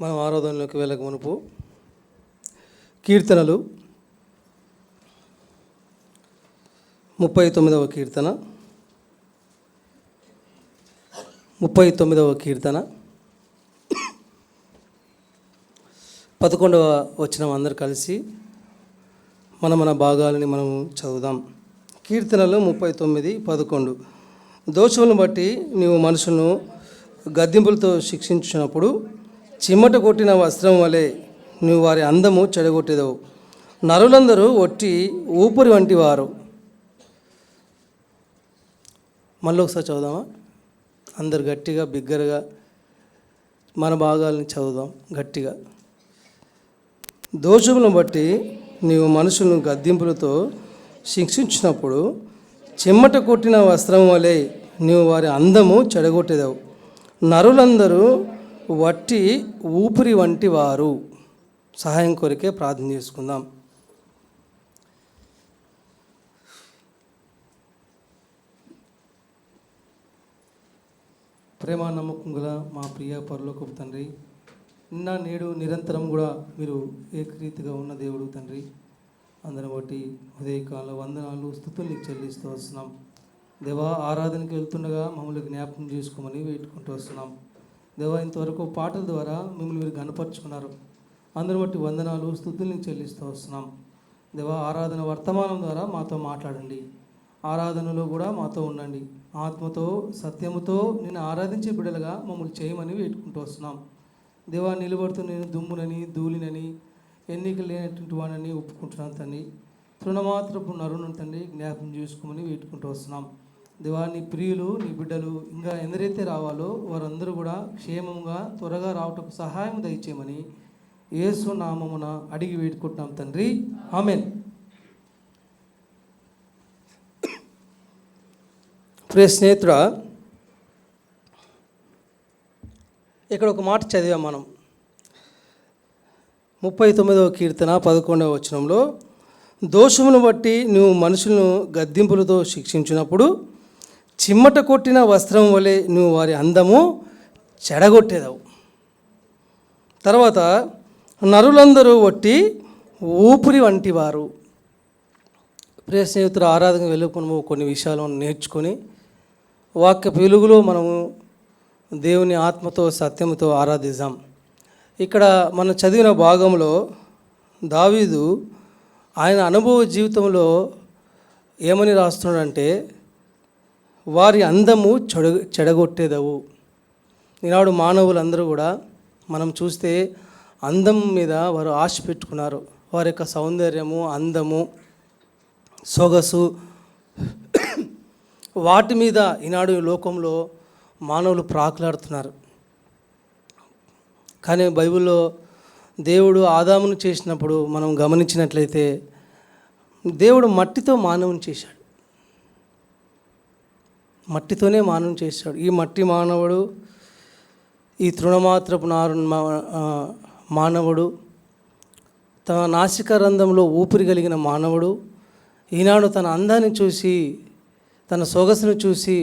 మనం ఆరాధనలోకి వెళ్ళక మునుపు కీర్తనలు 39వ కీర్తన 11వ వచనం అందరు కలిసి మన భాగాలని మనం చదువుదాం. కీర్తనలు 39:11. దోషములను బట్టి నీవు మనుషులను గద్దింపులతో శిక్షించినప్పుడు చిమ్మట కొట్టిన వస్త్రం వలె నువ్వు వారి అందము చెడగొట్టేదవు. నరులందరూ ఒట్టి ఊపిరి వంటి వారు. మళ్ళీ ఒకసారి చదువుదామా? అందరు గట్టిగా బిగ్గరగా మన భాగాలని చదువుదాం గట్టిగా. దోషములను బట్టి నీవు మనుషులను గద్దింపులతో శిక్షించినప్పుడు చెమ్మట కొట్టిన వస్త్రం వలె నీవు వారి అందము చెడగొట్టేదవు. నరులందరూ వట్టి ఊపిరి వంటి వారు. సహాయం కొరికే ప్రార్థన చేసుకుందాం. ప్రేమ నమ్మకం గల మా ప్రియ పరలోకపు తండ్రి, నిన్న నేడు నిరంతరం కూడా మీరు ఏకరీతిగా ఉన్న దేవుడు తండ్రి, అందరం బట్టి ఉదయకాల వందనాలు స్తుతులు నీకు చెల్లిస్తూ వస్తున్నాం. దేవా, ఆరాధనకి వెళ్తుండగా మమ్మల్ని జ్ఞాపకం చేసుకోమని వేడుకుంటూ వస్తున్నాం. దేవా, ఇంతవరకు పాటల ద్వారా మిమ్మల్ని మీరు గనపరుచుకున్నారు. అందరం బట్టి వందనాలు స్తుతులు నీకు చెల్లిస్తూ వస్తున్నాం. దేవా, ఆరాధన వర్తమానం ద్వారా మాతో మాట్లాడండి. ఆరాధనలో కూడా మాతో ఉండండి. ఆత్మతో సత్యముతో నేను ఆరాధించే బిడ్డలుగా మమ్మల్ని చేయమని వేడుకుంటూ వస్తున్నాం. దేవా, నిలబడుతూ నేను దుమ్మునని ధూళినని ఎన్నిక లేనటువంటి వాడిని ఒప్పుకుంటున్నాను తండ్రి. తృణమాత్రపు నరును తండ్రి జ్ఞాపకం చేసుకోమని వేడుకుంటూ వస్తున్నాం. దేవా, నీ ప్రియులు నీ బిడ్డలు ఇంకా ఎందరైతే రావాలో వారందరూ కూడా క్షేమంగా త్వరగా రావటకు సహాయం దయచేయమని యేసు నామమున అడిగి వేడుకుంటున్నాం తండ్రి, ఆమెన్. ప్రియ స్నేహితుడా, ఇక్కడ ఒక మాట చదివాం మనం. 39వ కీర్తన 11వ వచనంలో, దోషమును బట్టి నువ్వు మనుషులను గద్దింపులతో శిక్షించినప్పుడు చిమ్మట కొట్టిన వస్త్రం వలె నువ్వు వారి అందము చెడగొట్టేదవు. తర్వాత నరులందరూ ఒట్టి ఊపిరి వంటి వారు. ప్రియ స్నేహితులు, ఆరాధనకు వెళ్ళిపోయి కొన్ని విషయాలు నేర్చుకొని వాక్య వెలుగులో మనము దేవుని ఆత్మతో సత్యముతో ఆరాధిద్దాం. ఇక్కడ మనం చదివిన భాగంలో దావీదు ఆయన అనుభవ జీవితంలో ఏమని రాస్తున్నాడంటే, వారి అందము చెడగొట్టేదవు. ఈనాడు మానవులందరూ కూడా మనం చూస్తే అందం మీద వారు ఆశ పెట్టుకున్నారు. వారి యొక్క సౌందర్యము, అందము, సొగసు, వాటి మీద ఈనాడు లోకంలో మానవులు ప్రాకులాడుతున్నారు. కానీ బైబిల్లో దేవుడు ఆదామును చేసినప్పుడు మనం గమనించినట్లయితే దేవుడు మట్టితో మానవుని చేశాడు. మట్టితోనే మానవుని చేశాడు. ఈ మట్టి మానవుడు, ఈ తృణమాత్రపు మానవుడు, తన నాసిక రంధ్రంలో ఊపిరి కలిగిన మానవుడు ఈనాడు తన అందాన్ని చూసి, తన సొగసును చూసి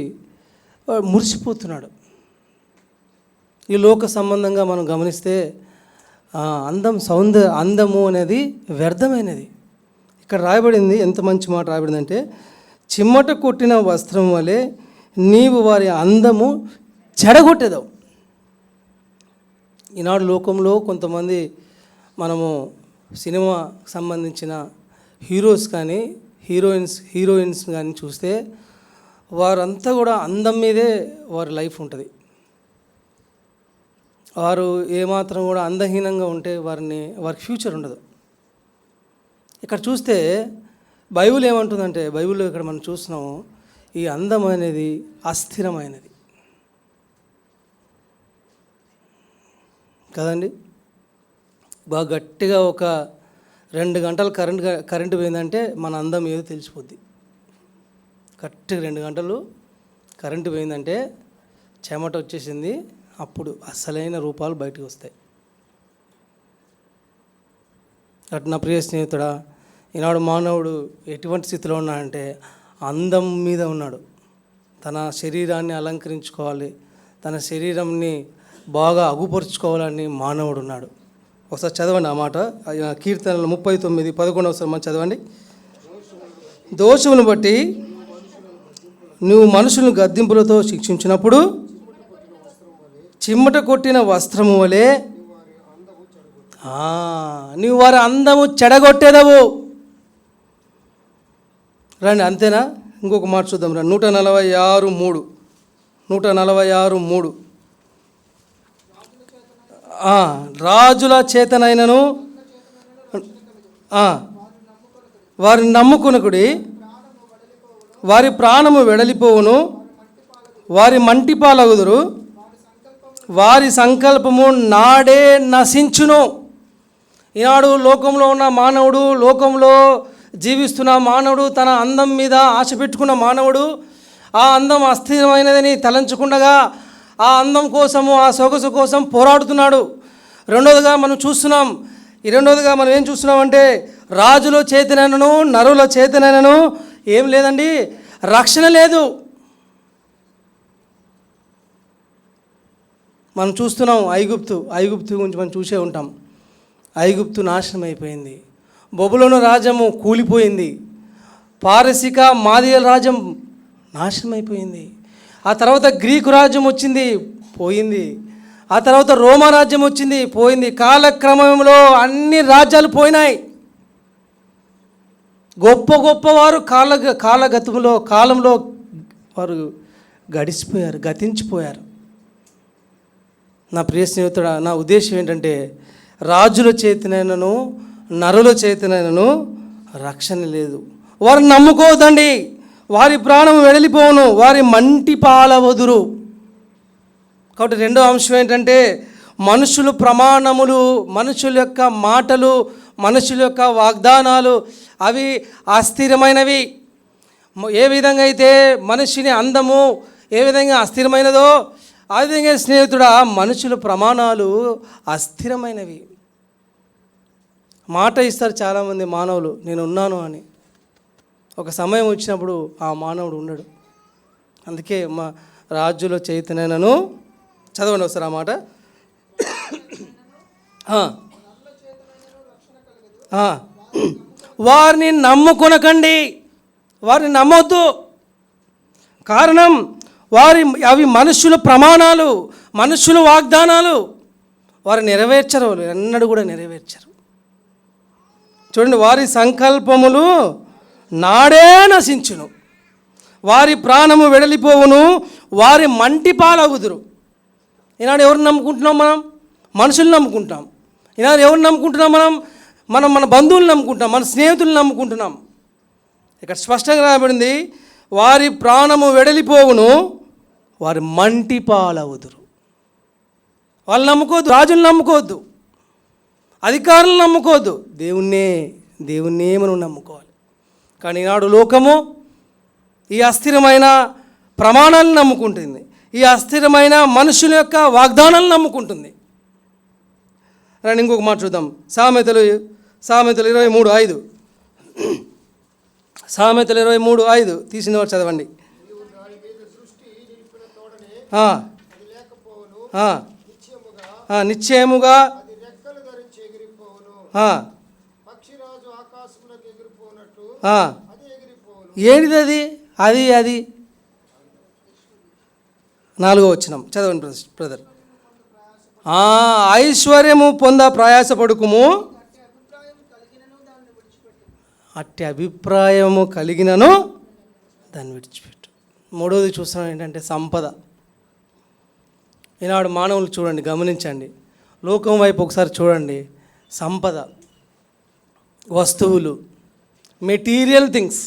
మురిసిపోతున్నాడు. ఈ లోక సంబంధంగా మనం గమనిస్తే అందము అనేది వ్యర్థమైనది. ఇక్కడ రాయబడింది, ఎంత మంచి మాట రాయబడిందంటే, చిమ్మట కొట్టిన వస్త్రం వలె నీవు వారి అందము చెడగొట్టేదవు. ఈనాడు లోకంలో కొంతమంది మనము సినిమా సంబంధించిన హీరోస్ కానీ హీరోయిన్స్ కానీ చూస్తే వారంతా కూడా అందం మీదే వారి లైఫ్ ఉంటుంది. వారు ఏమాత్రం కూడా అందహీనంగా ఉంటే వారి ఫ్యూచర్ ఉండదు. ఇక్కడ చూస్తే బైబిల్ ఏమంటుందంటే, బైబిల్లో ఇక్కడ మనం చూస్తున్నాము, ఈ అందం అనేది అస్థిరమైనది కదండి. బాగా గట్టిగా ఒక 2 గంటలు కరెంటు పోయిందంటే మన అందం ఏదో తెలిసిపోద్ది. గట్టిగా 2 గంటలు కరెంటు పోయిందంటే చెమట వచ్చేసింది, అప్పుడు అసలైన రూపాలు బయటకు వస్తాయి. అటు నా ప్రియ స్నేహితుడా, ఈనాడు మానవుడు ఎటువంటి స్థితిలో ఉన్నాడంటే అందం మీద ఉన్నాడు. తన శరీరాన్ని అలంకరించుకోవాలి, తన శరీరంని బాగా అగుపరుచుకోవాలని మానవుడు ఉన్నాడు. ఒకసారి చదవండి ఆ మాట, కీర్తనలు 39:11 మనం చదవండి. దోషమును బట్టి నువ్వు మనుషులను గద్దింపులతో శిక్షించినప్పుడు చిమ్మట కొట్టిన వస్త్రము వలె నువ్వు వారి అందము చెడగొట్టేదవు. రండి, అంతేనా? ఇంకొక మాట చూద్దాం రండి. 146:3 రాజుల చేతనైనను వారిని నమ్ముకునకుడి, వారి ప్రాణము వెడలిపోవును, వారి మంటిపాలగుదురు, వారి సంకల్పము నాడే నశించును. ఈనాడు లోకంలో ఉన్న మానవుడు, లోకంలో జీవిస్తున్న మానవుడు, తన అందం మీద ఆశ పెట్టుకున్న మానవుడు ఆ అందం అస్థిరమైనదని తలంచుకుండగా ఆ అందం కోసము, ఆ సొగసు కోసం పోరాడుతున్నాడు. రెండోదిగా మనం ఏం చూస్తున్నామంటే రాజుల చేతనైనను నరుల చేతనైనను ఏం లేదండి, రక్షణ లేదు. మనం చూస్తున్నాం ఐగుప్తు గురించి మనం చూసే ఉంటాం. ఐగుప్తు నాశనం అయిపోయింది, బబులోను రాజ్యము కూలిపోయింది, పారసిక మాదియల రాజ్యం నాశనం అయిపోయింది. ఆ తర్వాత గ్రీకు రాజ్యం వచ్చింది, పోయింది. ఆ తర్వాత రోమా రాజ్యం వచ్చింది, పోయింది. కాలక్రమంలో అన్ని రాజ్యాలు పోయినాయి. గొప్పవారు కాలంలో వారు గతించిపోయారు. నా ప్రియ స్నేహితుడా, నా ఉద్దేశం ఏంటంటే రాజుల చేతనైనను నరుల చేతనైనను రక్షణ లేదు. వారిని నమ్ముకోవద్దండి, వారి ప్రాణం వెడలిపోవును, వారి మంటి పాలవదురు. కాబట్టి రెండో అంశం ఏంటంటే మనుషుల ప్రమాణములు, మనుషుల యొక్క మాటలు, మనుషుల యొక్క వాగ్దానాలు అవి అస్థిరమైనవి. ఏ విధంగా అయితే మనిషిని అందము ఏ విధంగా అస్థిరమైనదో ఆ విధంగా స్నేహితుడా మనుషుల ప్రమాణాలు అస్థిరమైనవి. మాట ఇస్తారు చాలామంది మానవులు, నేను ఉన్నాను అని. ఒక సమయం వచ్చినప్పుడు ఆ మానవుడు ఉండడు. అందుకే మా రాజుల చైతన్యను చదవండి ఒకసారి ఆ మాట. వారిని నమ్ముకొనకండి, వారిని నమ్మొద్దు. కారణం అవి మనుషుల ప్రమాణాలు, మనుషుల వాగ్దానాలు. వారు నెరవేర్చరు, ఎన్నడూ కూడా నెరవేర్చరు. చూడండి, వారి సంకల్పములు నాడే నశించును, వారి ప్రాణము వెడలిపోవును, వారి మంటి పాలగుదురు. ఈనాడు ఎవరిని నమ్ముకుంటున్నాం? మనం మనుషుల్ని నమ్ముకుంటాం. ఈనాడు ఎవరిని నమ్ముకుంటున్నాం? మనం మన బంధువులు నమ్ముకుంటాం, మన స్నేహితులను నమ్ముకుంటున్నాం. ఇక్కడ స్పష్టంగా రాబడింది, వారి ప్రాణము వెడలిపోవును, వారి మంటి పాలవుదురు. వాళ్ళు నమ్ముకోవద్దు, రాజులను నమ్ముకోవద్దు, అధికారులను నమ్ముకోవద్దు, దేవుణ్ణే మనం నమ్ముకోవాలి. కానీ ఈనాడు లోకము ఈ అస్థిరమైన ప్రమాణాలను నమ్ముకుంటుంది, ఈ అస్థిరమైన మనుషుల యొక్క వాగ్దానాలను నమ్ముకుంటుంది. రండి ఇంకొక మాట చూద్దాం. సామెతలు 23:5 సామెతలు 23:5 తీసిన వారు చదవండి. నిశ్చయముగా ఏంటిది అది 4వ వచనం చదవండి బ్రదర్. ఐశ్వర్యము పొంద ప్రయాసపడుకుము, అట్టి అభిప్రాయము కలిగినను దాన్ని విడిచిపెట్టు. మూడవది చూస్తున్నాం ఏంటంటే సంపద. ఈనాడు మానవులు చూడండి, గమనించండి, లోకం వైపు ఒకసారి చూడండి. సంపద, వస్తువులు, మెటీరియల్ థింగ్స్,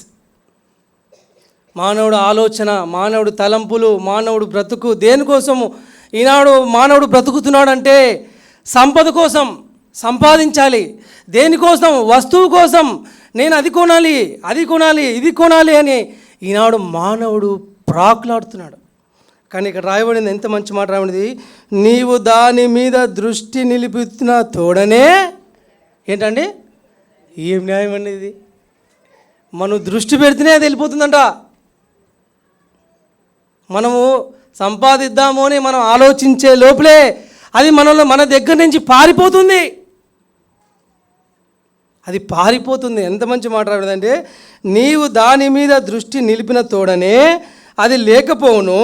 మానవుడు ఆలోచన, మానవుడు తలంపులు, మానవుడు బ్రతుకు దేనికోసము ఈనాడు మానవుడు బ్రతుకుతున్నాడంటే సంపద కోసం, సంపాదించాలి. దేనికోసం? వస్తువు కోసం. నేను అది కొనాలి, ఇది కొనాలి అని ఈనాడు మానవుడు ప్రాకులాడుతున్నాడు. కానీ ఇక్కడ రాయబడింది, ఎంత మంచి మాట రాయబడింది, నీవు దాని మీద దృష్టి నిలిపిన తోడనే. ఏంటండి, ఏం న్యాయం అండి ఇది? మనం దృష్టి పెడితేనే అది వెళ్ళిపోతుందంట. మనము సంపాదిద్దాము అని మనం ఆలోచించే లోపలే అది మన దగ్గర నుంచి పారిపోతుంది. అది పారిపోతుంది. ఎంత మంచి మాట రావడంటే, నీవు దాని మీద దృష్టి నిలిపిన తోడనే అది లేకపోవును,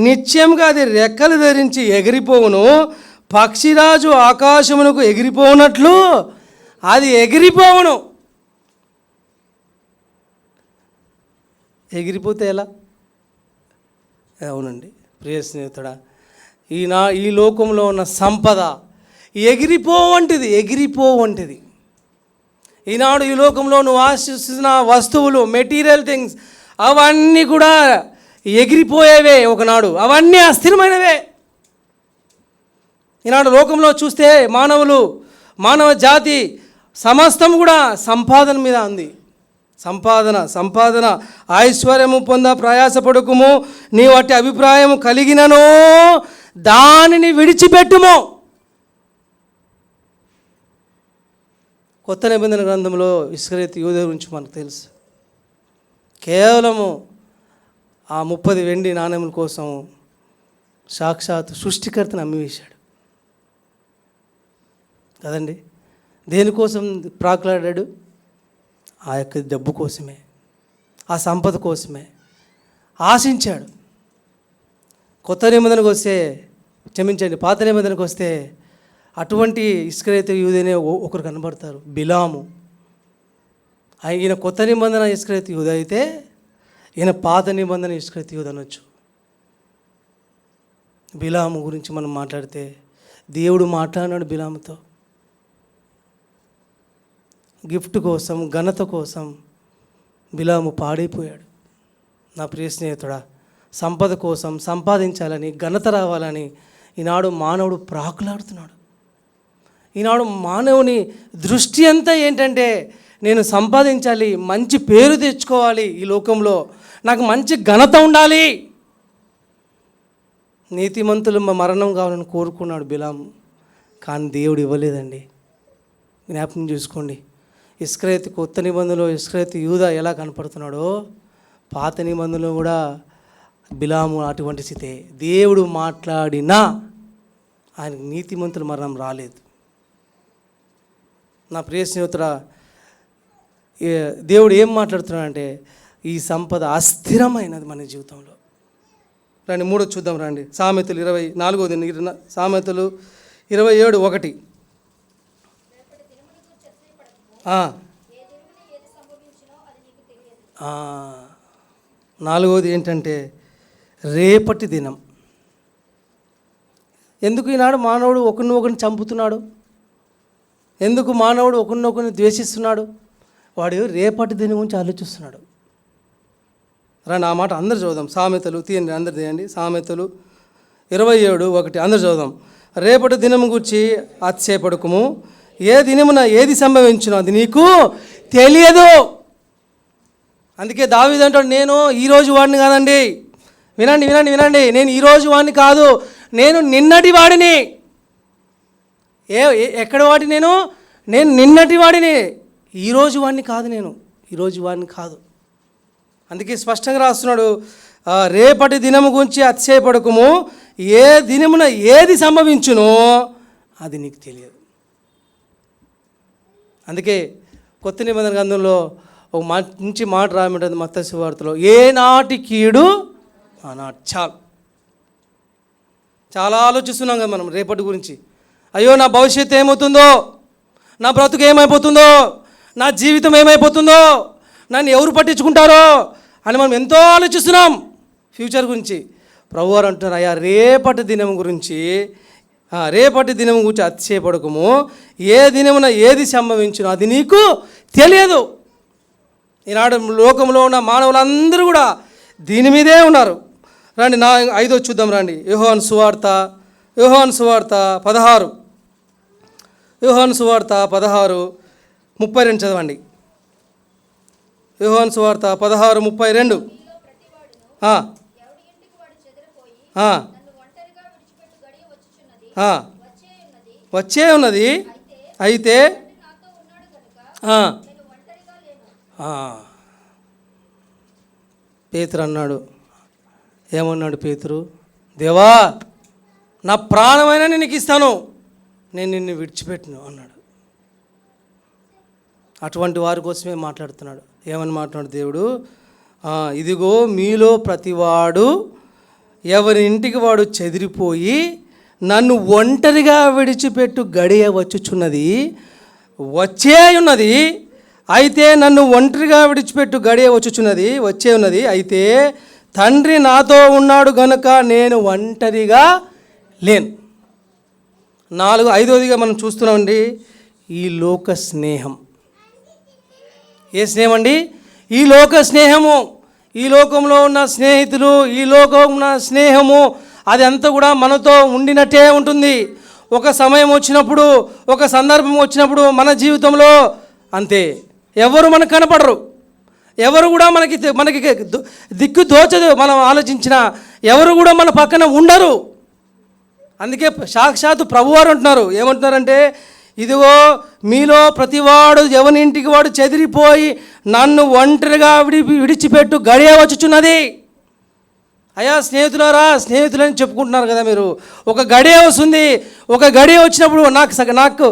నిశ్చయంగా అది రెక్కలు ధరించి ఎగిరిపోవును, పక్షిరాజు ఆకాశమునకు ఎగిరిపోనట్లు అది ఎగిరిపోవును. ఎగిరిపోతే ఎలా? అవునండి ప్రియ స్నేహితుడా, ఈ లోకంలో ఉన్న సంపద ఎగిరిపోవంటిది. ఈనాడు ఈ లోకంలో నువ్వు ఆశిస్తున్న వస్తువులు, మెటీరియల్ థింగ్స్, అవన్నీ కూడా ఎగిరిపోయేవే ఒకనాడు. అవన్నీ అస్థిరమైనవే. ఈనాడు లోకంలో చూస్తే మానవ జాతి సమస్తం కూడా సంపాదన మీద ఉంది. సంపాదన ఐశ్వర్యము పొంద ప్రయాసపడుకుము, నీ వాటి అభిప్రాయం కలిగినను దానిని విడిచిపెట్టుము. కొత్త నిబంధన గ్రంథంలో ఇస్కరియోతు యూదా గురించి మనకు తెలుసు. కేవలము ఆ 30 వెండి నాణెముల కోసం సాక్షాత్ సృష్టికర్తను అమ్మివేశాడు కదండి. దేనికోసం ప్రాకులాడాడు? ఆ యొక్క డబ్బు కోసమే, ఆ సంపద కోసమే ఆశించాడు. కొత్త నిబంధనకు వస్తే, క్షమించండి, పాత నిబంధనకు వస్తే అటువంటి ఇస్కరియోతు యూదానే ఒకరు కనబడతారు, బిలాము. ఈయన కొత్త నిబంధన ఇస్కరియోతు యూదా అయితే, ఈయన పాత నిబంధన ఇస్కరియోతు యూదా అనొచ్చు. బిలాము గురించి మనం మాట్లాడితే, దేవుడు మాట్లాడినాడు బిలాముతో. గిఫ్ట్ కోసం, ఘనత కోసం బిలాము పాడైపోయాడు. నా ప్రియ స్నేహితుడా, సంపద కోసం సంపాదించాలని, ఘనత రావాలని ఈనాడు మానవుడు ప్రాకులాడుతున్నాడు. ఈనాడు మానవుని దృష్టి అంతా ఏంటంటే, నేను సంపాదించాలి, మంచి పేరు తెచ్చుకోవాలి, ఈ లోకంలో నాకు మంచి ఘనత ఉండాలి. నీతిమంతులు మరణం కావాలని కోరుకున్నాడు బిలాము, కానీ దేవుడు ఇవ్వలేదండి. జ్ఞాపకం చూసుకోండి. ఇస్కరియోతు కొత్త నిబంధనలో ఇస్కరియోతు యూదా ఎలా కనపడుతున్నాడో, పాత నిబంధనలో కూడా బిలాము అటువంటి స్థితే. దేవుడు మాట్లాడినా ఆయనకు నీతిమంతుల మరణం రాలేదు. నా ప్రియ స్నేహితుడా, దేవుడు ఏం మాట్లాడుతున్నాడంటే, ఈ సంపద అస్థిరమైనది మన జీవితంలో. రండి 3 చూద్దాం రండి. సామెతలు 24 సామెతలు 27:1. 4వది ఏంటంటే రేపటి దినం. ఎందుకు ఈనాడు మానవుడు ఒకరిని చంపుతున్నాడు? ఎందుకు మానవుడు ఒకరినొకరిని ద్వేషిస్తున్నాడు? వాడు రేపటి దినం గురించి ఆలోచిస్తున్నాడు. రండి ఆ మాట అందరు చదువుదాం. సామెతలు తీయండి, అందరు తీయండి. సామెతలు 27:1 అందరు చదువుదాం. రేపటి దినం గురించి అతిశయపడకుము, ఏ దినమున ఏది సంభవించునో అది నీకు తెలియదు. అందుకే దావీదు అంటాడు, నేను ఈరోజు వాడిని కాదండి. వినండి, నేను ఈరోజు వాడిని కాదు, నేను నిన్నటి వాడిని. ఎక్కడ వాడి? నేను నిన్నటి వాడిని, ఈరోజు వాడిని కాదు. ఈరోజు వాడిని కాదు. అందుకే స్పష్టంగా రాస్తున్నాడు, రేపటి దినము గురించి అతిశయపడకుము, ఏ దినమున ఏది సంభవించునో అది నీకు తెలియదు. అందుకే కొత్త నిబంధన గ్రంథంలో ఒక మంచి మాట రాయమంటుంది మత్తయి సువార్తలో, ఏనాటి కీడు ఆనాటి చాలు. చాలా ఆలోచిస్తున్నాం కదా మనం రేపటి గురించి. అయ్యో నా భవిష్యత్తు ఏమవుతుందో, నా బ్రతుకు ఏమైపోతుందో, నా జీవితం ఏమైపోతుందో, నన్ను ఎవరు పట్టించుకుంటారో అని మనం ఎంతో ఆలోచిస్తున్నాం ఫ్యూచర్ గురించి. ప్రభువారు అంటున్నారు, అయ్యా రేపటి దినం గురించి అతిశయపడకము, ఏ దినమున ఏది సంభవించునో అది నీకు తెలియదు. ఈనాడు లోకంలో ఉన్న మానవులందరూ కూడా దీని మీదే ఉన్నారు. రండి 5వ చూద్దాం రండి. యోహాను సువార్త 16. యోహాను సువార్త 16:32 చదవండి. యోహాను సువార్త 16:32. వచ్చే ఉన్నది, అయితే పేతురు అన్నాడు. ఏమన్నాడు పేతురు? దేవా నా ప్రాణమైనా నేను నీకు ఇస్తాను, నేను నిన్ను విడిచిపెట్టును అన్నాడు. అటువంటి వారి కోసమే మాట్లాడుతున్నాడు. ఏమని మాట్లాడు దేవుడు? ఇదిగో మీలో ప్రతివాడు ఎవరి ఇంటికి వాడు చెదిరిపోయి నన్ను ఒంటరిగా విడిచిపెట్టు గడియ వచ్చుచున్నది, వచ్చే ఉన్నది. అయితే నన్ను ఒంటరిగా విడిచిపెట్టు గడియ వచ్చే ఉన్నది. అయితే తండ్రి నాతో ఉన్నాడు గనుక నేను ఒంటరిగా లేను. 5వదిగా మనం చూస్తున్నామండి, ఈ లోక స్నేహం. ఏ స్నేహం అండి? ఈ లోక స్నేహము. ఈ లోకంలో ఉన్న స్నేహితులు, ఈ లోకంలో ఉన్న స్నేహము, అది అంతా కూడా మనతో ఉండినట్టే ఉంటుంది. ఒక సమయం వచ్చినప్పుడు, ఒక సందర్భం వచ్చినప్పుడు మన జీవితంలో అంతే, ఎవరు మనకు కనపడరు, ఎవరు కూడా మనకి దిక్కు దోచదు. మనం ఆలోచించిన ఎవరు కూడా మన పక్కన ఉండరు. అందుకే సాక్షాత్తు ప్రభువారు అంటున్నారు, ఏమంటున్నారంటే, ఇదిగో మీలో ప్రతివాడు ఎవరి ఇంటికి వాడు చెదిరిపోయి నన్ను ఒంటరిగా విడిచిపెట్టు గడియ వచ్చుచున్నది. అయ్యా స్నేహితులారా, స్నేహితులని చెప్పుకుంటున్నారు కదా మీరు. ఒక గడియ వస్తుంది. ఒక గడియ వచ్చినప్పుడు, నాకు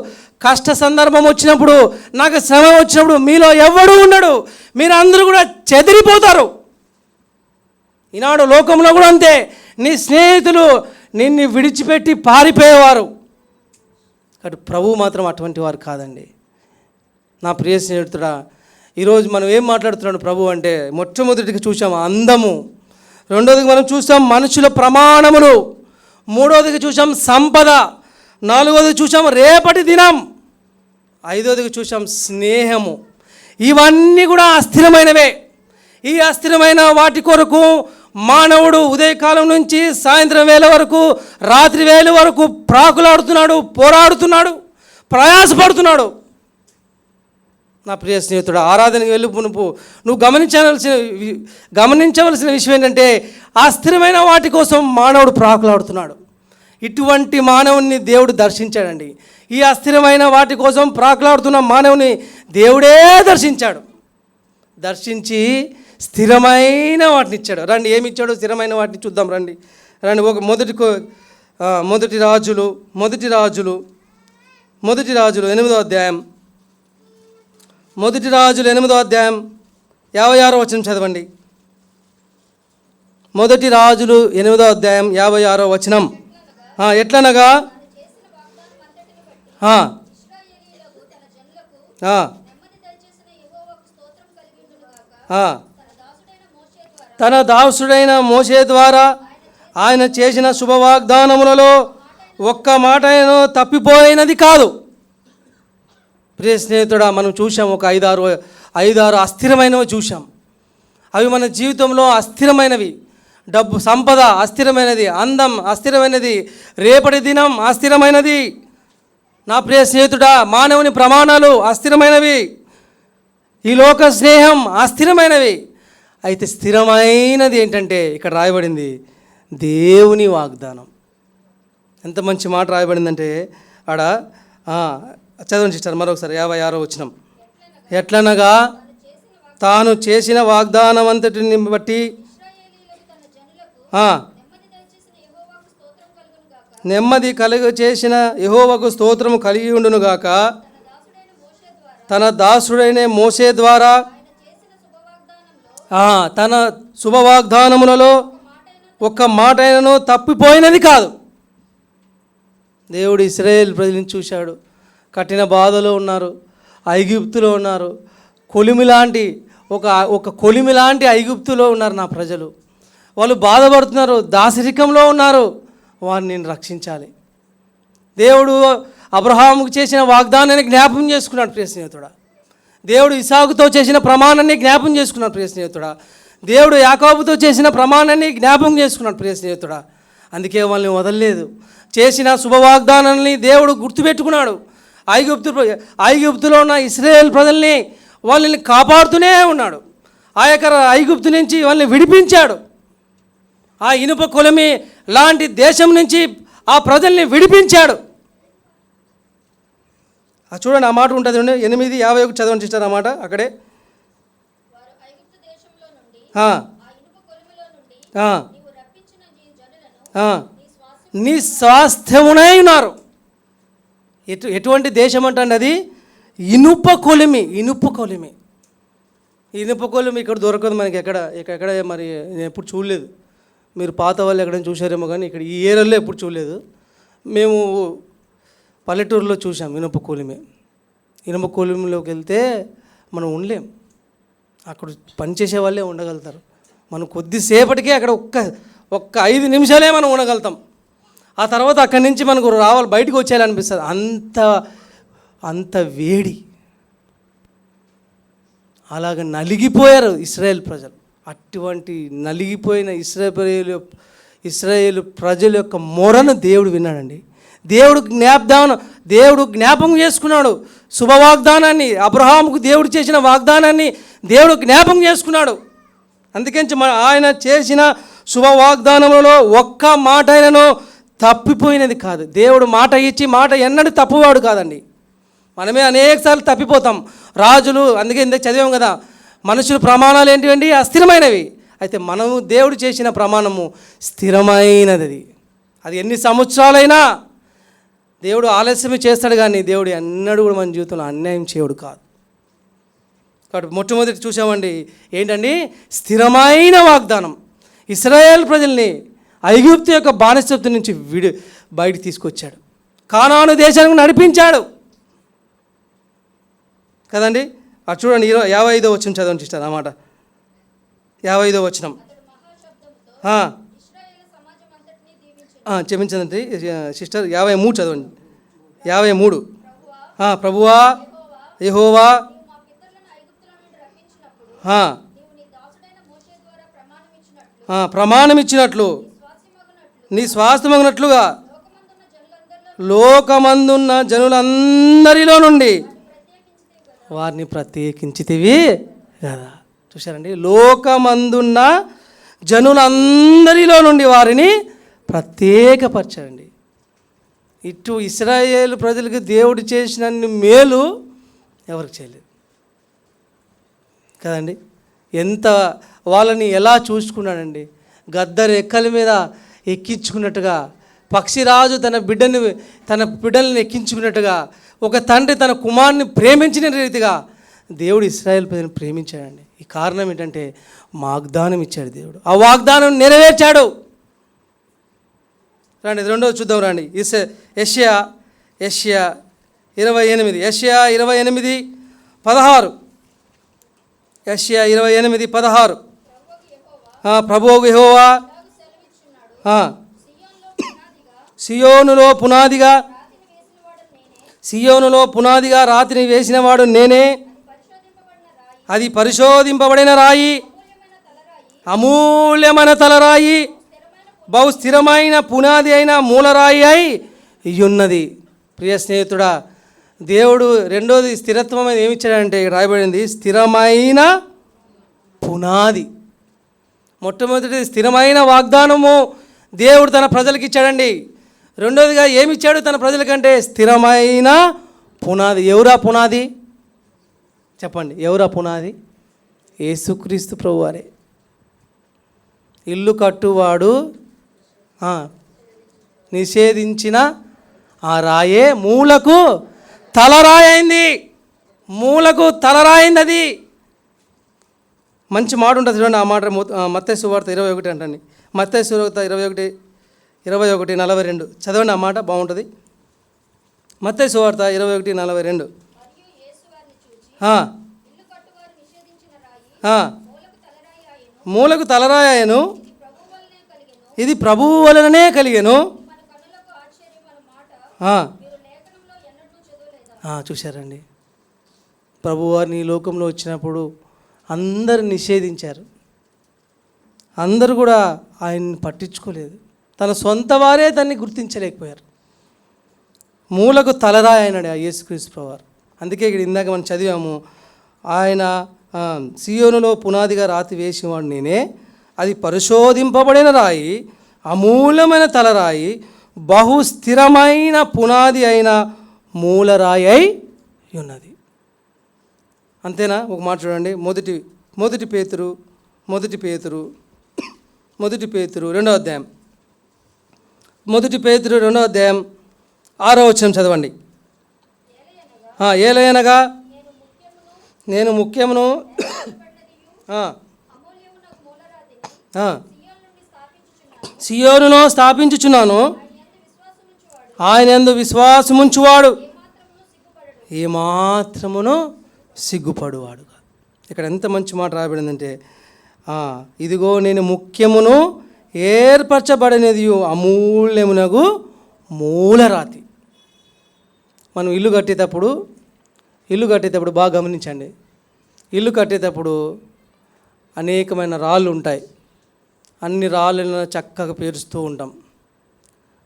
కష్ట సందర్భం వచ్చినప్పుడు, నాకు శ్రమ వచ్చినప్పుడు మీలో ఎవడు ఉండడు, మీరు అందరూ కూడా చెదిరిపోతారు. ఈనాడు లోకంలో కూడా అంతే. నీ స్నేహితులు నిన్ను విడిచిపెట్టి పారిపోయేవారు. కాబట్టి ప్రభువు మాత్రం అటువంటి వారు కాదండి. నా ప్రియ స్నేహితుడా, ఈరోజు మనం ఏం మాట్లాడుతున్నాడు ప్రభు అంటే, మొట్టమొదటిగా చూసాం అందము, రెండోదిగా మనం చూసాం మనుషుల ప్రమాణములు, మూడోదిగా చూసాం సంపద, నాలుగోదిగా చూసాం రేపటి దినం, ఐదోదిగా చూసాం స్నేహము. ఇవన్నీ కూడా అస్థిరమైనవే. ఈ అస్థిరమైన వాటి కొరకు మానవుడు ఉదయకాలం నుంచి సాయంత్రం వేళ వరకు, రాత్రి వేళ వరకు ప్రాకులాడుతున్నాడు, పోరాడుతున్నాడు, ప్రయాసపడుతున్నాడు. నా ప్రియ స్నేహితుడు, ఆరాధనకి వెళ్ళి నువ్వు గమనించవలసిన విషయం ఏంటంటే, ఆ స్థిరమైన వాటి కోసం మానవుడు ప్రాకులాడుతున్నాడు. ఇటువంటి మానవుని దేవుడు దర్శించాడండి. ఈ అస్థిరమైన వాటి కోసం ప్రాకులాడుతున్న మానవుని దేవుడే దర్శించాడు. దర్శించి స్థిరమైన వాటిని ఇచ్చాడు. రండి, ఏమి ఇచ్చాడో స్థిరమైన వాటిని చూద్దాం. రండి ఒక మొదటి రాజులు 8వ అధ్యాయం, మొదటి రాజులు 8వ అధ్యాయం 56వ వచనం చదవండి. మొదటి రాజులు 8వ అధ్యాయం 56వ వచనం. ఎట్లనగా తన దాసుడైన మోషే ద్వారా ఆయన చేసిన శుభవాగ్దానములలో ఒక్క మాట తప్పిపోయినది కాదు. ప్రియ స్నేహితుడా, మనం చూసాం ఒక ఐదారు అస్థిరమైనవి చూసాం. అవి మన జీవితంలో అస్థిరమైనవి. డబ్బు సంపద అస్థిరమైనది, అందం అస్థిరమైనది, రేపటి దినం అస్థిరమైనది. నా ప్రియ స్నేహితుడా, మానవుని ప్రమాణాలు అస్థిరమైనవి, ఈ లోక స్నేహం అస్థిరమైనవి. అయితే స్థిరమైనది ఏంటంటే ఇక్కడ రాయబడింది దేవుని వాగ్దానం. ఎంత మంచి మాట రాయబడిందంటే ఆడ చదవండి సిస్టర్ మరొకసారి 56వ వచనం. ఎట్లనగా తాను చేసిన వాగ్దానం అంతటిని బట్టి నెమ్మది చేసిన యెహోవాకు స్తోత్రము కలిగి ఉండునుగాక. తన దాసుడైన మోషే ద్వారా తన శుభవాగ్దానములలో ఒక్క మాట అయినను తప్పిపోయినది కాదు. దేవుడు ఇశ్రాయేలు ప్రజలను చూశాడు. కఠిన బాధలో ఉన్నారు, ఐగుప్తులో ఉన్నారు. ఒక కొలిమి లాంటి ఐగుప్తులో ఉన్నారు నా ప్రజలు. వాళ్ళు బాధపడుతున్నారు, దాసరికంలో ఉన్నారు. వారిని నేను రక్షించాలి. దేవుడు అబ్రహాముకు చేసిన వాగ్దానాన్ని జ్ఞాపకం చేసుకున్నాడు ప్రియ స్నేహితుడా. దేవుడు ఇసాకుతో చేసిన ప్రమాణాన్ని జ్ఞాపకం చేసుకున్నాడు ప్రియ స్నేహితుడా. దేవుడు యాకోబుతో చేసిన ప్రమాణాన్ని జ్ఞాపకం చేసుకున్నాడు ప్రియ స్నేహితుడా. అందుకే వాళ్ళని వదలలేదు. చేసిన శుభవాగ్దానాన్ని దేవుడు గుర్తుపెట్టుకున్నాడు. ఐగుప్తులో ఉన్న ఇశ్రాయేల్ ప్రజల్ని వాళ్ళని కాపాడుతూనే ఉన్నాడు. ఆ యొక్క ఐగుప్తు నుంచి వాళ్ళని విడిపించాడు. ఆ ఇనుప కొలిమి లాంటి దేశం నుంచి ఆ ప్రజల్ని విడిపించాడు. చూడండి, ఆ మాట ఉంటుంది 8:51 చదవండి సిస్టర్. ఆ మాట అక్కడే నీ స్వాస్థ్యమునై ఉన్నారు. ఎటువంటి దేశం అంటే అది ఇనుప కొలిమి. ఇక్కడ దొరకదు మనకి. ఎక్కడ మరి నేను ఎప్పుడు చూడలేదు. మీరు పాత వాళ్ళు ఎక్కడైనా చూసారేమో కానీ ఇక్కడ ఈ ఏరియాలో ఎప్పుడు చూడలేదు. మేము పల్లెటూరులో చూసాం ఇనుప కొలిమిలోకి వెళ్తే మనం ఉండలేం. అక్కడ పనిచేసే వాళ్ళే ఉండగలుగుతారు. మనం కొద్దిసేపటికే అక్కడ ఒక్క 5 నిమిషాలే మనం ఉండగలుగుతాం. ఆ తర్వాత అక్కడి నుంచి మనకు బయటకు వచ్చేయాలనిపిస్తుంది. అంత వేడి. అలాగ నలిగిపోయారు ఇశ్రాయేల్ ప్రజలు. అటువంటి నలిగిపోయిన ఇశ్రాయేలు ప్రజల యొక్క మొరను దేవుడు విన్నాడండి. దేవుడు జ్ఞాపకం చేసుకున్నాడు. శుభవాగ్దానాన్ని, అబ్రహాముకు దేవుడు చేసిన వాగ్దానాన్ని దేవుడు జ్ఞాపకం చేసుకున్నాడు. అందుకని ఆయన చేసిన శుభవాగ్దానములలో ఒక్క మాట అయినను తప్పిపోయినది కాదు. దేవుడు మాట ఇచ్చి మాట ఎన్నడూ తప్పువాడు కాదండి. మనమే అనేకసార్లు తప్పిపోతాం. రాజులు, అందుకే ఇందాక చదివాం కదా, మనుషుల ప్రమాణాలు ఏంటివండి? అస్థిరమైనవి. అయితే మనము దేవుడు చేసిన ప్రమాణము స్థిరమైనది. అది ఎన్ని సంవత్సరాలైనా దేవుడు ఆలస్యమే చేస్తాడు, కానీ దేవుడు ఎన్నడూ కూడా మన జీవితంలో అన్యాయం చేయడు కాదు. కాబట్టి మొట్టమొదటి చూసామండి ఏంటండి? స్థిరమైన వాగ్దానం. ఇశ్రాయేల్ ప్రజల్ని ఐగుప్తు యొక్క బానిసత్వం నుంచి బయటికి తీసుకొచ్చాడు. కానాను దేశానికి నడిపించాడు కదండి. అది చూడండి, 55వ వచనం చదవండి సిస్టర్. అన్నమాట 55వ వచనం క్షమించండి సిస్టర్. 53 చదవండి. 53 ప్రభువా యెహోవా ప్రమాణం ఇచ్చినట్లు నీ స్వాస్థ్యమగినట్లుగా లోకమందున్న జనులందరిలో నుండి వారిని ప్రత్యేకించితివి కదా. చూశారండి, లోకమందున్న జనులందరిలో నుండి వారిని ప్రత్యేకపరచారండి. ఇటు ఇశ్రాయేలు ప్రజలకు దేవుడు చేసినన్ని మేలు ఎవరికి చేయలేదు కదండి. ఎంత వాళ్ళని ఎలా చూసుకున్నాడండి. గద్ద రెక్కల మీద ఎక్కించుకున్నట్టుగా, పక్షిరాజు తన బిడ్డల్ని ఎక్కించుకున్నట్టుగా, ఒక తండ్రి తన కుమారుని ప్రేమించిన రీతిగా దేవుడు ఇశ్రాయేలు ప్రజలను ప్రేమించాడండి. ఈ కారణం ఏంటంటే వాగ్దానం ఇచ్చాడు దేవుడు. ఆ వాగ్దానం నెరవేర్చాడు. రండి, రెండోది చూద్దాం రండి. యెషయా 28 యెషయా 28:16 యెషయా 28:16 ప్రభువు యెహోవా సియోనులో పునాదిగా రాతిని వేసినవాడు నేనే. అది పరిశోధింపబడిన రాయి, అమూల్యమైన తలరాయి, బహు స్థిరమైన పునాది అయిన మూలరాయి అయి ఉన్నది. ప్రియ స్నేహితుడా, దేవుడు రెండోది స్థిరత్వం అనేది ఏమి ఇచ్చాడంటే రాయబడింది స్థిరమైన పునాది. మొట్టమొదటి స్థిరమైన వాగ్దానము దేవుడు తన ప్రజలకు ఇచ్చాడండి. రెండోదిగా ఏమి ఇచ్చాడు తన ప్రజలకంటే? స్థిరమైన పునాది. ఎవరా పునాది చెప్పండి? ఎవరా పునాది? యేసుక్రీస్తు ప్రభువారే. ఇల్లు కట్టువాడు నిషేధించిన ఆ రాయే మూలకు తలరాయింది. అది మంచి మాట ఉంటుంది చూడండి. ఆ మాట మత్తయి సువార్త 21 అంటండి. మత్తయి సువార్త 21:42 చదవండి. ఆ మాట బాగుంటుంది. మత్తయి సువార్త 21:42 మూలకు తలరాయను, ఇది ప్రభువు వలననే కలిగెను. చూశారండి, ప్రభువారిని ఈ లోకంలో వచ్చినప్పుడు అందరు నిషేధించారు. అందరూ కూడా ఆయన్ని పట్టించుకోలేదు. తన సొంత వారే దాన్ని గుర్తించలేకపోయారు. మూలకు తలరాయి అయినాడు ఆ యేసుక్రీస్తు ప్రభువారు. అందుకే ఇక్కడ ఇందాక మనం చదివాము, ఆయన సియోనులో పునాదిగా రాతి వేసినవాడు నేనే, అది పరిశోధింపబడిన రాయి, అమూల్యమైన తలరాయి, బహు స్థిరమైన పునాది అయిన మూలరాయి అయి ఉన్నది. అంతేనా? ఒక మాట చూడండి. మొదటి పేతురు 2వ అధ్యాయం మొదటి పేతురు 2వ అధ్యాయం 6వ వచనం చదవండి. ఏలయనగా నేను ముఖ్యమును సియోనును స్థాపించుచున్నాను, ఆయన యందు విశ్వాసముంచువాడు ఏమాత్రమును సిగ్గుపడువాడు. ఇక్కడ ఎంత మంచి మాట రాబడిందంటే, ఇదిగో నేను ముఖ్యమును ఏర్పరచబడినది అమూల్యమునగు మూలరాతి. మనం ఇల్లు కట్టేటప్పుడు బాగా గమనించండి. ఇల్లు కట్టేటప్పుడు అనేకమైన రాళ్ళు ఉంటాయి. అన్ని రాళ్ళను చక్కగా పేరుస్తూ ఉంటాం.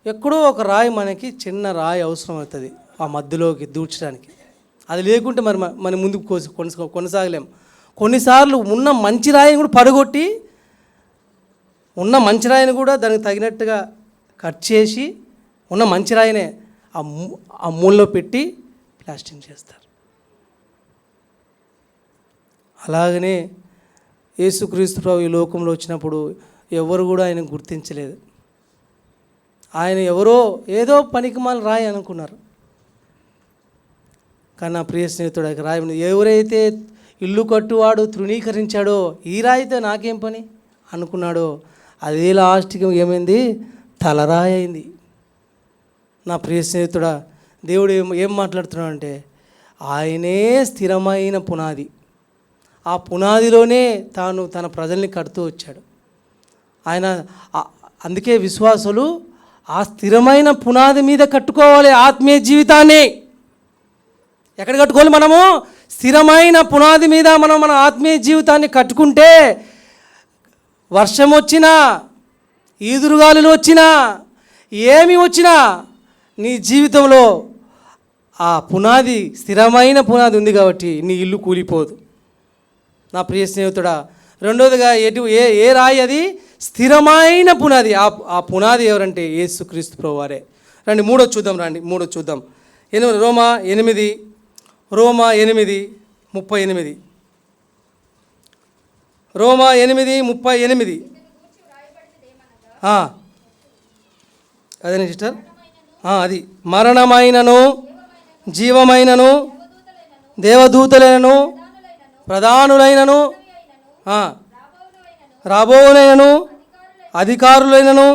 ఎక్కడో ఒక రాయి మనకి చిన్న రాయి అవసరం అవుతుంది ఆ మధ్యలోకి దూర్చడానికి. అది లేకుంటే మనం ముందుకు కొనసాగలేం. కొన్నిసార్లు ఉన్న మంచి రాయిని కూడా పడగొట్టి, ఉన్న మంచి రాయిని కూడా దానికి తగినట్టుగా కట్ చేసి ఉన్న మంచి రాయినే ఆ మూలలో పెట్టి ప్లాస్టింగ్ చేస్తారు. అలాగనే యేసుక్రీస్తు ప్రభు ఈ లోకంలో వచ్చినప్పుడు ఎవరు కూడా ఆయన గుర్తించలేదు. ఆయన ఎవరో ఏదో పనికిమాల రాయి అనుకున్నారు. కానీ నా ప్రియ స్నేహితుడు ఆ రాయి ఎవరైతే ఇల్లు కట్టువాడు తృణీకరించాడో, ఈ రాయితో నాకేం పని అనుకున్నాడో, అదే లాస్ట్కి ఏమైంది? తలరాయి అయింది. నా ప్రియ స్నేహితుడా, దేవుడు ఏం మాట్లాడుతున్నాడంటే, ఆయనే స్థిరమైన పునాది. ఆ పునాదిలోనే తాను తన ప్రజల్ని కడుతూ వచ్చాడు. ఆయన అందుకే విశ్వాసులు ఆ స్థిరమైన పునాది మీద కట్టుకోవాలి ఆత్మీయ జీవితాన్ని. ఎక్కడ కట్టుకోవాలి? మనము స్థిరమైన పునాది మీద మన ఆత్మీయ జీవితాన్ని కట్టుకుంటే, వర్షం వచ్చినా, ఈదురుగాలులు వచ్చినా, ఏమి వచ్చినా నీ జీవితంలో ఆ పునాది, స్థిరమైన పునాది ఉంది కాబట్టి నీ ఇల్లు కూలిపోదు. నా ప్రియ స్నేహితుడా, రెండోదిగా ఏ రాయి? అది స్థిరమైన పునాది. ఆ పునాది ఎవరంటే యేసుక్రీస్తు ప్రభువారే. రండి మూడో చూద్దాం. రోమా 8:38. రోమా 8:38. అదేనా సిస్టర్? అది మరణమైనను జీవమైనను దేవదూతలైనను ప్రధానులైనను రాబోవునైనను అధికారులైనను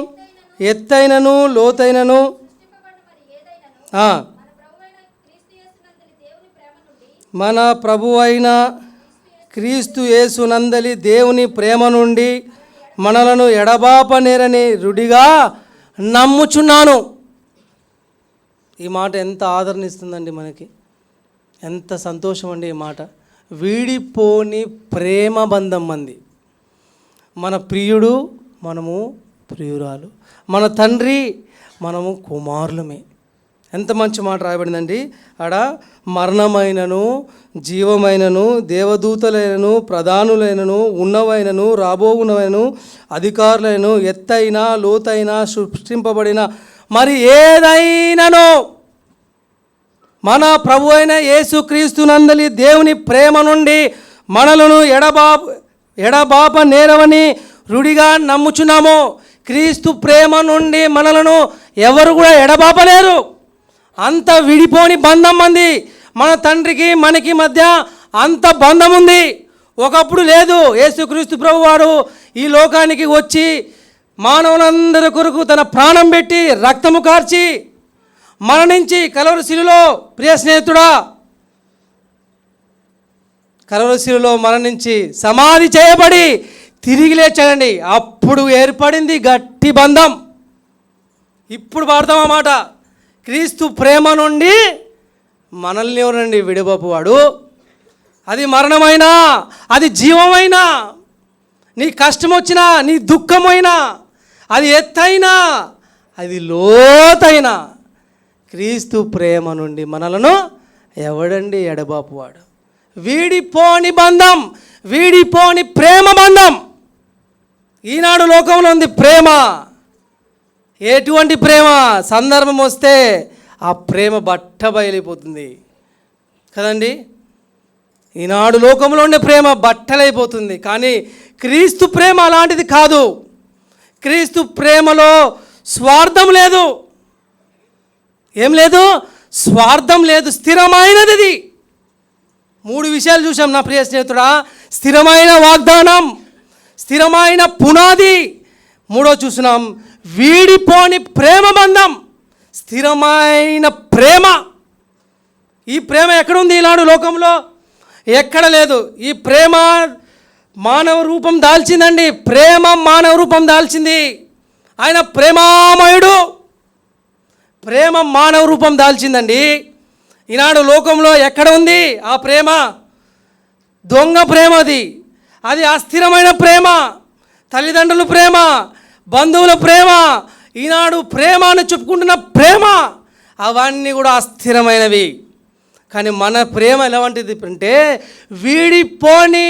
ఎత్తైనను లోతైనను మన ప్రభువైన క్రీస్తు యేసునందలి దేవుని ప్రేమ నుండి మనలను ఎడబాపనేరని రుడిగా నమ్ముచున్నాను. ఈ మాట ఎంత ఆదరణ ఇస్తుందండి మనకి, ఎంత సంతోషం అండి ఈ మాట. వీడిపోని ప్రేమ బంధం మంది. మన ప్రియుడు, మనము ప్రియురాలు, మన తండ్రి, మనము కుమారులమే. ఎంత మంచి మాట రాయబడిందండి. ఆడ మరణమైనను జీవమైనను దేవదూతలైనను ప్రధానులైనను ఉన్నవైనను రాబోవునవైనను అధికారులైనను ఎత్తైన లోతైన సృష్టింపబడిన మరి ఏదైనానో మన ప్రభు అయిన యేసుక్రీస్తునందలి దేవుని ప్రేమ నుండి మనలను ఎడబాప నేరవని రుడిగా నమ్ముచున్నాము. క్రీస్తు ప్రేమ నుండి మనలను ఎవరు కూడా ఎడబాపలేరు. అంత విడిపోని బంధం ఉంది. మన తండ్రికి మనకి మధ్య అంత బంధం ఉంది. ఒకప్పుడు లేదు. యేసుక్రీస్తు ప్రభు వారు ఈ లోకానికి వచ్చి మానవులందరి కొరకు తన ప్రాణం పెట్టి రక్తము కార్చి మరణించి కలవరి శిలువలో, ప్రియ స్నేహితుడా, కలవరి శిలువలో మరణించి సమాధి చేయబడి తిరిగి లేచాడండి. అప్పుడు ఏర్పడింది గట్టి బంధం. ఇప్పుడు పాడతాం ఆ మాట. క్రీస్తు ప్రేమ నుండి మనల్ని ఎవరండి విడబాపువాడు? అది మరణమైనా, అది జీవమైనా, నీ కష్టం వచ్చినా, నీ దుఃఖమైనా, అది ఎత్తైనా, అది లోతైనా, క్రీస్తు ప్రేమ నుండి మనలను ఎవడండి ఎడబాపువాడు? వీడిపోని బంధం, వీడిపోని ప్రేమ బంధం. ఈనాడు లోకంలో ఉంది ప్రేమ. ఎటువంటి ప్రేమ? సందర్భం వస్తే ఆ ప్రేమ బట్ట బయలైపోతుంది కదండి. ఈనాడు లోకంలో ఉండే ప్రేమ బట్టలైపోతుంది. కానీ క్రీస్తు ప్రేమ అలాంటిది కాదు. క్రీస్తు ప్రేమలో స్వార్థం లేదు. ఏం లేదు? స్వార్థం లేదు. స్థిరమైనది ఇది. 3 విషయాలు చూసాం నా ప్రియ స్నేహితుడా. స్థిరమైన వాగ్దానం, స్థిరమైన పునాది. 3వ చూసినాం వీడిపోని ప్రేమ బంధం, స్థిరమైన ప్రేమ. ఈ ప్రేమ ఎక్కడుంది ఈనాడు లోకంలో? ఎక్కడ లేదు. ఈ ప్రేమ మానవ రూపం దాల్చిందండి. ప్రేమ మానవ రూపం దాల్చింది. ఆయన ప్రేమామయుడు. ప్రేమ మానవ రూపం దాల్చిందండి. ఈనాడు లోకంలో ఎక్కడ ఉంది ఆ ప్రేమ? దొంగ ప్రేమ అది. అది అస్థిరమైన ప్రేమ. తల్లిదండ్రుల ప్రేమ, బంధువుల ప్రేమ, ఈనాడు ప్రేమ అని చెప్పుకుంటున్న ప్రేమ, అవన్నీ కూడా అస్థిరమైనవి. కానీ మన ప్రేమ ఎలాంటిది అంటే వీడిపోని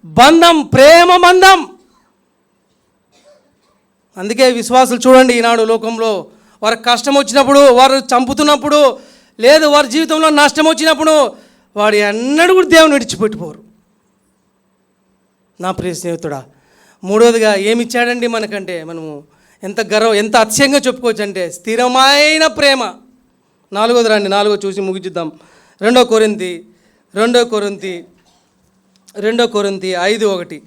బంధం, ప్రేమ బంధం. అందుకే విశ్వాసులు చూడండి ఈనాడు లోకంలో వారికి కష్టం వచ్చినప్పుడు, వారు చంపుతున్నప్పుడు, లేదు వారి జీవితంలో నష్టం వచ్చినప్పుడు వాడు ఎన్నడూ కూడా దేవుని విడిచిపెట్టిపోరు. నా ప్రియ స్నేహితుడా, 3వదిగా ఏమి ఇచ్చాడండి మనకంటే మనము ఎంత ఎంత అతిశయంగా చెప్పుకోవచ్చు అంటే స్థిరమైన ప్రేమ. 4వది రండి, 4 చూసి ముగించుద్దాం. 2 కొరింథీ 5:1.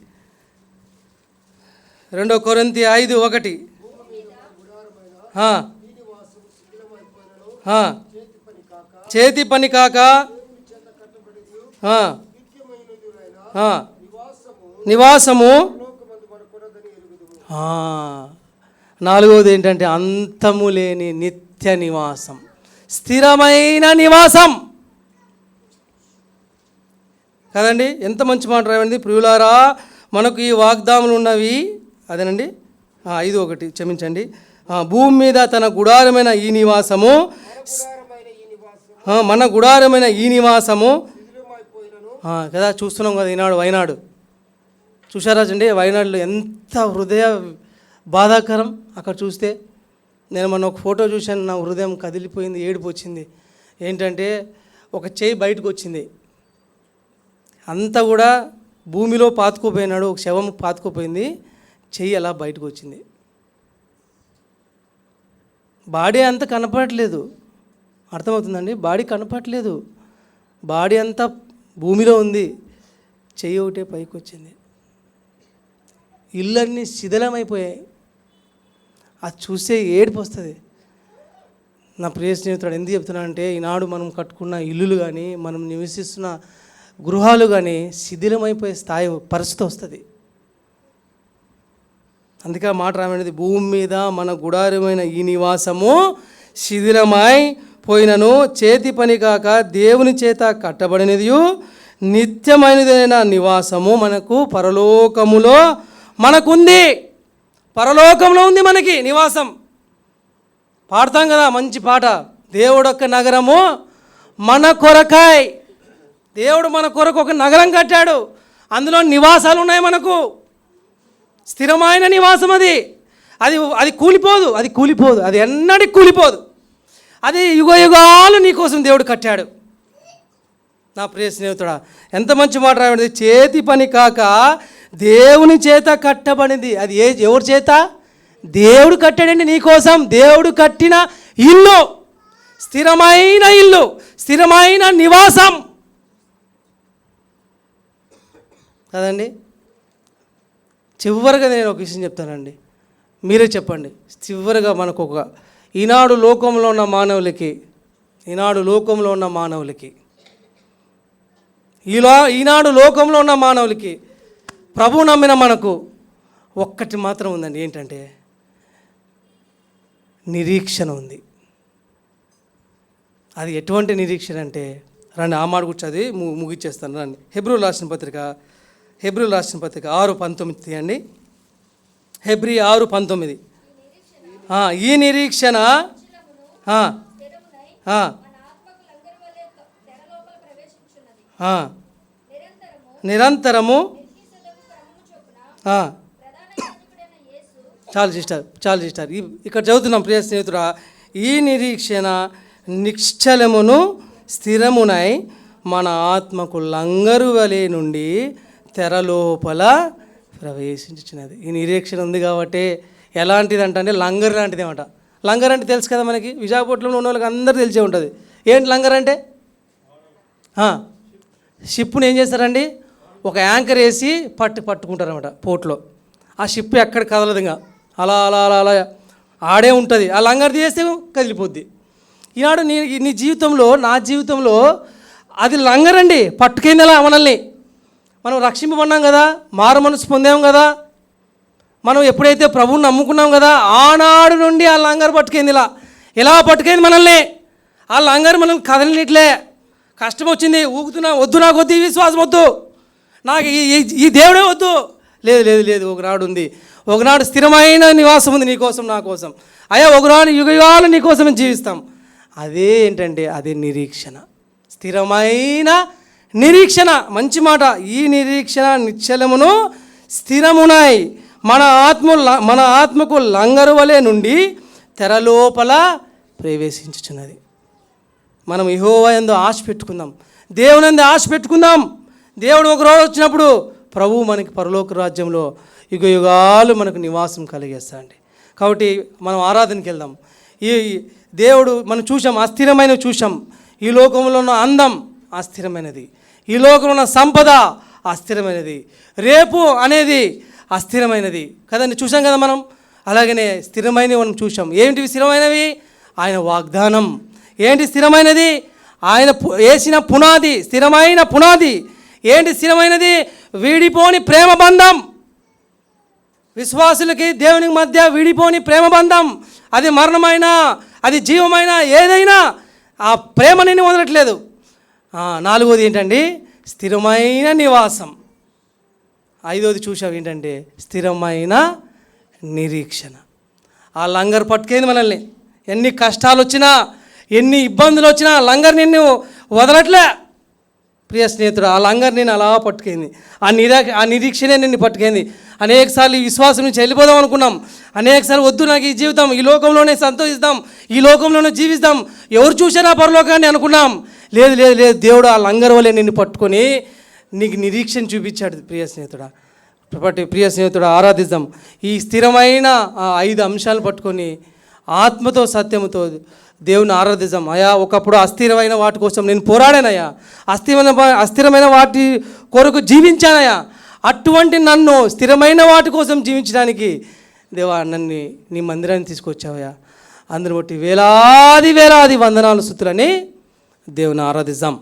2 కొరింథీ 5:1. చేతి పని కాక నివాసము. 4వది ఏంటంటే అంతము లేని నిత్య నివాసం, స్థిరమైన నివాసం కదండి. ఎంత మంచి మాట రాయండి. ప్రియులారా మనకు ఈ వాగ్దాములు ఉన్నవి. అదేనండి 5:1 క్షమించండి. భూమి మీద తన గుడారమైన ఈ నివాసము, మన గుడారమైన ఈ నివాసము కదా. చూస్తున్నాం కదా ఈనాడు వైనాడు. చూసారా అండి వైనాడులో ఎంత హృదయ బాధాకరం. అక్కడ చూస్తే నేను మొన్న ఒక ఫోటో చూశాను, నా హృదయం కదిలిపోయింది, ఏడుపు వచ్చింది. ఏంటంటే ఒక చేయి బయటకు వచ్చింది, అంతా కూడా భూమిలో పాతుకుపోయినాడు, ఒక శవం పాతుకుపోయింది, చెయ్యి అలా బయటకు వచ్చింది. బాడీ అంతా కనపడట్లేదు, అర్థమవుతుందండి? బాడీ కనపడట్లేదు, బాడీ అంతా భూమిలో ఉంది, చెయ్యి ఒకటే పైకి వచ్చింది. ఇళ్ళన్నీ శిథిలమైపోయాయి. అది చూస్తే ఏడుపు వస్తుంది. నా ప్రియ స్నేహితుడు ఎందుకు చెప్తున్నానంటే ఈనాడు మనం కట్టుకున్న ఇల్లులు కానీ, మనం నివసిస్తున్న గృహాలు కానీ శిథిలమైపోయే స్థాయి పరిస్థితి వస్తుంది. అందుకే ఆ మాట రామైనది, భూమి మీద మన గుడారమైన ఈ నివాసము శిథిలమై పోయినను చేతి పని కాక దేవుని చేత కట్టబడినది నిత్యమైనదైన నివాసము మనకు పరలోకములో మనకుంది. పరలోకంలో ఉంది మనకి నివాసం. పాడతాం కదా మంచి పాట, దేవుడొక్క నగరము మన కొరకాయ్. దేవుడు మన కొరకు ఒక నగరం కట్టాడు, అందులో నివాసాలు ఉన్నాయి మనకు. స్థిరమైన నివాసం అది. అది కూలిపోదు, అది ఎన్నటికి కూలిపోదు. అది యుగయుగాలు నీకోసం దేవుడు కట్టాడు. నా ప్రియ స్నేహితుడా, ఎంత మంచి మాట రాబడింది, చేతి పని కాక దేవుని చేత కట్టబడింది. అది ఎవరి చేత? దేవుడు కట్టాడండి నీకోసం. దేవుడు కట్టిన ఇల్లు, స్థిరమైన ఇల్లు, స్థిరమైన నివాసం కదండి. చివరిగా నేను ఒక విషయం చెప్తానండి, మీరే చెప్పండి. చివరిగా మనకు ఈనాడు లోకంలో ఉన్న మానవులకి ఈనాడు లోకంలో ఉన్న మానవులకి ప్రభు నమ్మిన మనకు ఒక్కటి మాత్రం ఉందండి. ఏంటంటే నిరీక్షణ ఉంది. అది ఎటువంటి నిరీక్షణ అంటే, రండి ఆ మాట కూర్చో చదివి ముగిచ్చేస్తాను. రండి హెబ్రీయులకు రాసిన పత్రిక 6:19 తీయండి. హెబ్రీ 6:19. ఈ నిరీక్షణ నిరంతరము. చాలు సిస్టర్. ఇక్కడ చదువుతున్నాం ప్రియ స్నేహితుడా, ఈ నిరీక్షణ నిశ్చలమును స్థిరమునై మన ఆత్మకు లంగరు వలె నుండి తెర లోపల ప్రవేశించుచున్నది. ఈ నిరీక్షణ ఉంది కాబట్టి ఎలాంటిది అంటే లంగరు లాంటిది అన్నమాట. లంగర్ అంటే తెలుసు కదా మనకి, విశాఖపట్నంలో ఉన్న వాళ్ళకి అందరూ తెలిసే ఉంటుంది. ఏంటి లంగర్ అంటే? షిప్ని ఏం చేస్తారండి, ఒక యాంకర్ వేసి పట్టుకుంటారన్నమాట పోర్ట్లో. ఆ షిప్ ఎక్కడ కదలదు, ఇంకా అలా అలా అలా అలా ఆడే ఉంటుంది. ఆ లంగర్ తీస్తే కదిలిపోద్ది. ఈనాడు నీ జీవితంలో, నా జీవితంలో అది లంగర్ అండి. పట్టుకెళ్ళి అలా మనల్ని మనం రక్షింపబడినాం కదా, మారు మనసు పొందాం కదా, మనం ఎప్పుడైతే ప్రభువుని నమ్ముకున్నాం కదా, ఆనాడు నుండి ఆ లంగర్ పట్టుకెళ్ళి ఇలా పట్టుకెళ్ళి మనల్ని. ఆ లంగర్ మనల్ని కదలనిట్లే. కష్టం వచ్చింది, ఊగుతున్నా, వద్దు నాకు వద్దు, ఈ విశ్వాసం వద్దు, నాకు ఈ దేవుడే వద్దు. లేదు లేదు లేదు, ఒకనాడు ఉంది, ఒకనాడు స్థిరమైన నివాసం ఉంది నీకోసం, నా కోసం. అయ్యా ఒకనాడు యుగాలు నీకోసం జీవిస్తాం. అదే ఏంటంటే అదే నిరీక్షణ, స్థిరమైన నిరీక్షణ. మంచి మాట. ఈ నిరీక్షణ నిశ్చలమును స్థిరమునాయి. మన ఆత్మకు లంగరు వలె నుండి తెరలోపల ప్రవేశించుచున్నది. మనం యెహోవా యందు ఆశ పెట్టుకుందాం, దేవుని యందు ఆశ పెట్టుకుందాం. దేవుడు ఒక రోజు వచ్చినప్పుడు ప్రభువు మనకి పరలోక రాజ్యంలో యుగాలు మనకు నివాసం కలిగేస్తాడండి. కాబట్టి మనం ఆరాధనకి వెళ్దాం. ఈ దేవుడు మనం చూసాం, అస్థిరమైనవి చూసాం. ఈ లోకంలో ఉన్న అందం అస్థిరమైనది, ఈ లోకంలో ఉన్న సంపద అస్థిరమైనది, రేపు అనేది అస్థిరమైనది కదండి, చూసాం కదా మనం. అలాగనే స్థిరమైనవి మనం చూసాం. ఏంటివి స్థిరమైనవి? ఆయన వాగ్దానం. ఏంటి స్థిరమైనది? ఆయన వేసిన పునాది, స్థిరమైన పునాది. ఏంటి స్థిరమైనది? వీడిపోని ప్రేమ బంధం. విశ్వాసులకి దేవునికి మధ్య వీడిపోని ప్రేమ బంధం. అది మరణమైనా, అది జీవమైనా, ఏదైనా ఆ ప్రేమ నిన్ను వదలట్లేదు. నాలుగోది ఏంటండి? స్థిరమైన నివాసం. ఐదోది చూసావు ఏంటంటే స్థిరమైన నిరీక్షణ. ఆ లంగర్ పట్టుకేది మనల్ని. ఎన్ని కష్టాలు వచ్చినా, ఎన్ని ఇబ్బందులు వచ్చినా లంగర్ నిన్ను వదలట్లే ప్రియ స్నేహితుడు. ఆ లంగర్ నేను అలా పట్టుకుంది. ఆ నిరీక్షనే నిన్ను పట్టుకుంది. అనేకసార్లు ఈ విశ్వాసం నుంచి వెళ్ళిపోదాం అనుకున్నాం. అనేకసార్లు వద్దు నాకు ఈ జీవితం, ఈ లోకంలోనే సంతోషిద్దాం, ఈ లోకంలోనే జీవిస్తాం, ఎవరు చూసారా పరలోకాన్ని అనుకున్నాం. లేదు లేదు లేదు, దేవుడు ఆ లంగర్ వల్లే నిన్ను పట్టుకొని నీకు నిరీక్షణ చూపించాడు. ప్రియ స్నేహితుడా ఆరాధిద్దాం. ఈ స్థిరమైన ఆ 5 అంశాలు పట్టుకొని ఆత్మతో సత్యముతో దేవుని ఆరాధిద్దాం. అయా ఒకప్పుడు అస్థిరమైన వాటి కోసం నేను పోరాడానయ్యా, అస్థిరమైన వాటి కొరకు జీవించానయ్యా. అటువంటి నన్ను స్థిరమైన వాటి కోసం జీవించడానికి దేవా నన్ను నీ మందిరాన్ని తీసుకొచ్చావయ్యా. అందరిని బట్టి వేలాది వేలాది వందనాలు స్తుతులని దేవుని ఆరాధిద్దాం.